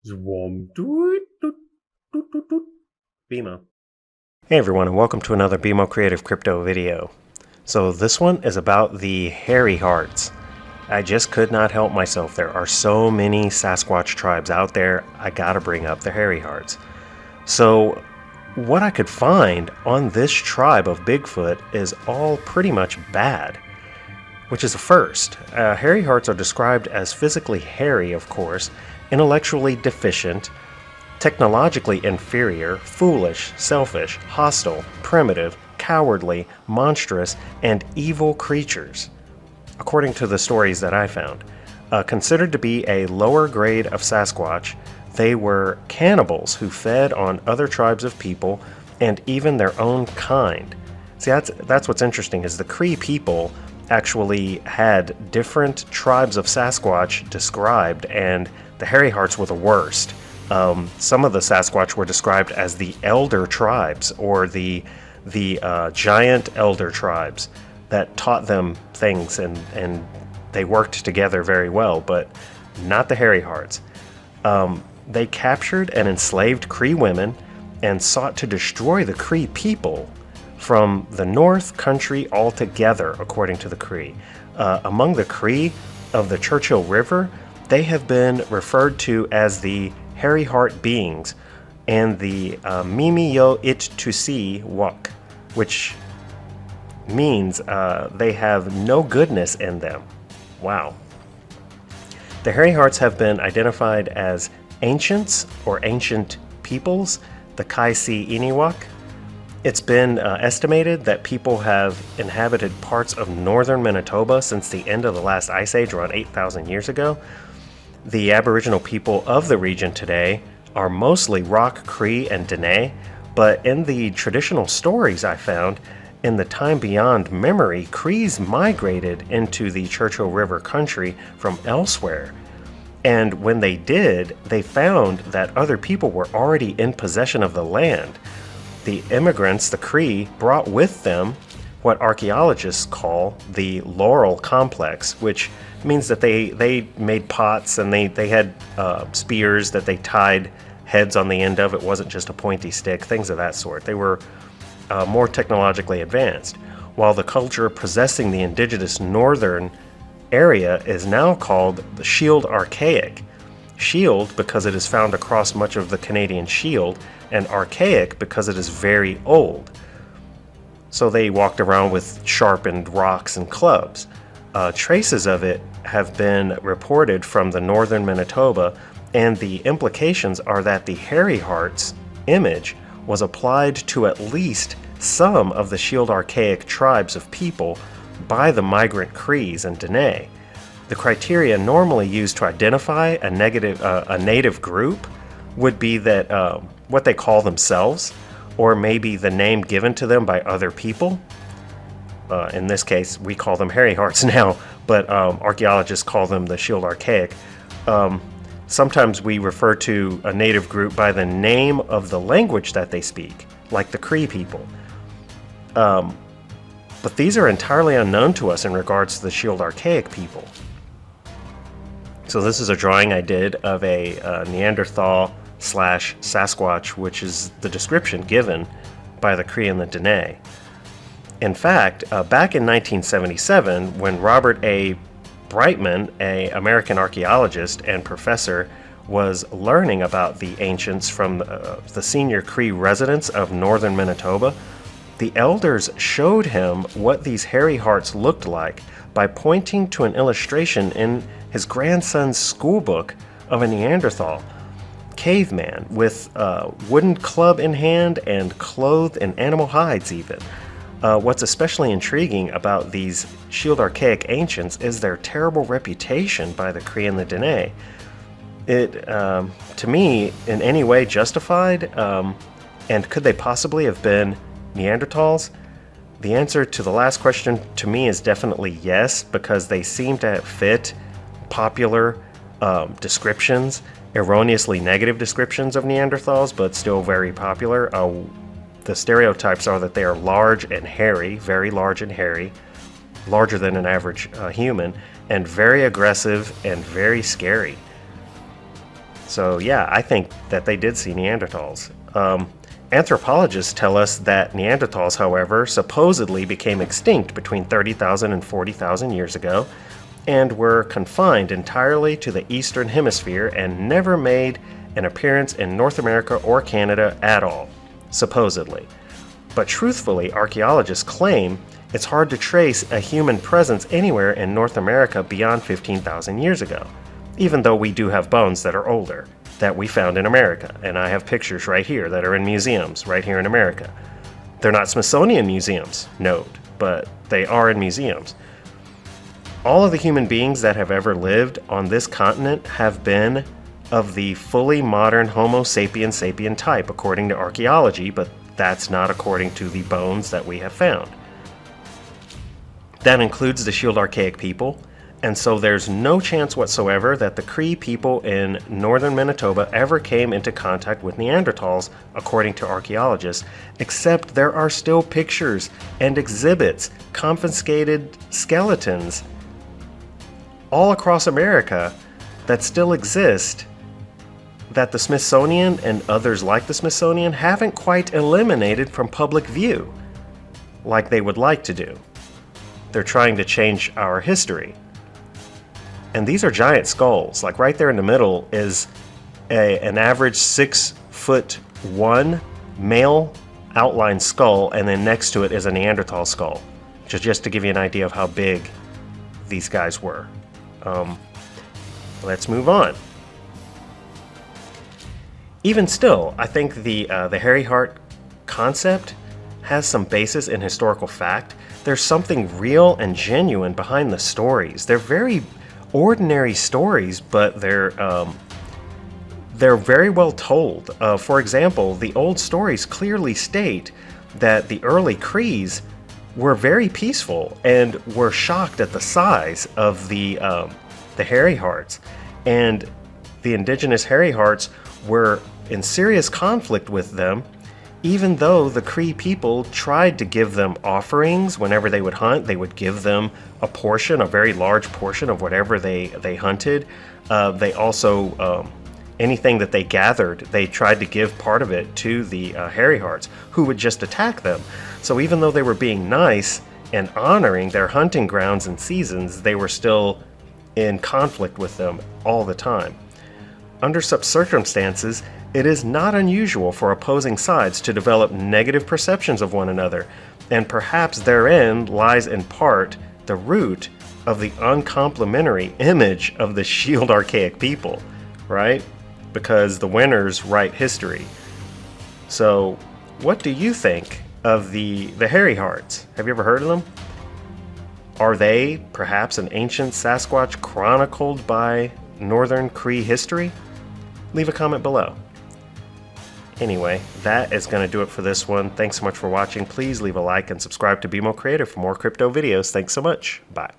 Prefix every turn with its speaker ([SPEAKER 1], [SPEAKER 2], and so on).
[SPEAKER 1] Zwom, doot, doot, doot, doot, doot. BMO. Hey everyone, and welcome to another BMO Creative crypto video. So this one is about the hairy hearts. I just could not help myself. There are so many Sasquatch tribes out there, I gotta bring up the hairy hearts. So what I could find on this tribe of Bigfoot is all pretty much bad, which is a first. Hairy hearts are described as physically hairy, of course, intellectually deficient, technologically inferior, foolish, selfish, hostile, primitive, cowardly, monstrous, and evil creatures, according to the stories that I found. Considered to be a lower grade of Sasquatch, they were cannibals who fed on other tribes of people and even their own kind. See, that's what's interesting, is the Cree people actually had different tribes of Sasquatch described, and the hairy hearts were the worst. Some of the Sasquatch were described as the elder tribes, or the giant elder tribes that taught them things, and they worked together very well, but not the hairy hearts. They captured and enslaved Cree women and sought to destroy the Cree people from the North Country altogether, according to the Cree. Among the Cree of the Churchill River, they have been referred to as the hairy heart beings and the Mimi yo it tusi wak, which means they have no goodness in them. Wow. The hairy hearts have been identified as ancients or ancient peoples, the Kaisi Iniwak. It's been estimated that people have inhabited parts of northern Manitoba since the end of the last ice age, around 8,000 years ago. The Aboriginal people of the region today are mostly Rock, Cree, and Dene, but in the traditional stories I found, in the time beyond memory, Crees migrated into the Churchill River country from elsewhere. And when they did, they found that other people were already in possession of the land. The immigrants, the Cree, brought with them what archaeologists call the Laurel Complex, which means that they made pots, and they had spears that they tied heads on the end of. It wasn't just a pointy stick, things of that sort. They were more technologically advanced, while the culture possessing the indigenous northern area is now called the Shield Archaic. Shield because it is found across much of the Canadian Shield, and archaic because it is very old. So they walked around with sharpened rocks and clubs. Traces of it have been reported from the northern Manitoba, and the implications are that the hairy hearts image was applied to at least some of the Shield Archaic tribes of people by the migrant Crees and Dene. The criteria normally used to identify a native group would be that what they call themselves, or maybe the name given to them by other people. In this case, we call them hairy hearts now, but archaeologists call them the Shield Archaic. Sometimes we refer to a native group by the name of the language that they speak, like the Cree people. But these are entirely unknown to us in regards to the Shield Archaic people. So this is a drawing I did of a Neanderthal / Sasquatch, which is the description given by the Cree and the Dene. In fact, back in 1977, when Robert A. Brightman, an American archaeologist and professor, was learning about the ancients from the senior Cree residents of northern Manitoba, the elders showed him what these hairy hearts looked like by pointing to an illustration in his grandson's schoolbook of a Neanderthal caveman with a wooden club in hand and clothed in animal hides even. What's especially intriguing about these Shield Archaic ancients is their terrible reputation by the Cree and the Dene. It, to me, in any way justified, and could they possibly have been Neanderthals? The answer to the last question to me is definitely yes, because they seem to fit popular descriptions, erroneously negative descriptions of Neanderthals, but still very popular. The stereotypes are that they are large and hairy, very large and hairy, larger than an average human, and very aggressive and very scary. So yeah, I think that they did see Neanderthals. Anthropologists tell us that Neanderthals, however, supposedly became extinct between 30,000 and 40,000 years ago, and were confined entirely to the Eastern Hemisphere and never made an appearance in North America or Canada at all, supposedly. But truthfully, archaeologists claim it's hard to trace a human presence anywhere in North America beyond 15,000 years ago, even though we do have bones that are older, that we found in America, and I have pictures right here that are in museums right here in America. They're not Smithsonian museums, note, but they are in museums. All of the human beings that have ever lived on this continent have been of the fully modern Homo sapiens sapien type, according to archaeology, but that's not according to the bones that we have found. That includes the Shield Archaic people, and so there's no chance whatsoever that the Cree people in northern Manitoba ever came into contact with Neanderthals, according to archaeologists, except there are still pictures and exhibits, confiscated skeletons, all across America that still exist that the Smithsonian and others like the Smithsonian haven't quite eliminated from public view like they would like to do. They're trying to change our history. And these are giant skulls. Like right there in the middle is an average 6'1" male outline skull, and then next to it is a Neanderthal skull. Just to give you an idea of how big these guys were. Let's move on. Even still, I think the hairy heart concept has some basis in historical fact. There's something real and genuine behind the stories. They're very ordinary stories, but they're very well told. For example, the old stories clearly state that the early Crees were very peaceful and were shocked at the size of the hairy hearts, and the indigenous hairy hearts were in serious conflict with them, even though the Cree people tried to give them offerings whenever they would hunt. They would give them a portion, a very large portion of whatever they hunted. They also, anything that they gathered, they tried to give part of it to the hairy hearts, who would just attack them. So even though they were being nice and honoring their hunting grounds and seasons, they were still in conflict with them all the time. Under such circumstances, it is not unusual for opposing sides to develop negative perceptions of one another, and perhaps therein lies in part the root of the uncomplimentary image of the Shield Archaic people, right? Because the winners write history. So, what do you think of the hairy hearts? Have you ever heard of them? Are they perhaps an ancient Sasquatch chronicled by Northern Cree history? Leave a comment below. Anyway, that is going to do it for this one. Thanks so much for watching. Please leave a like and subscribe to BMO Creative for more crypto videos. Thanks so much. Bye.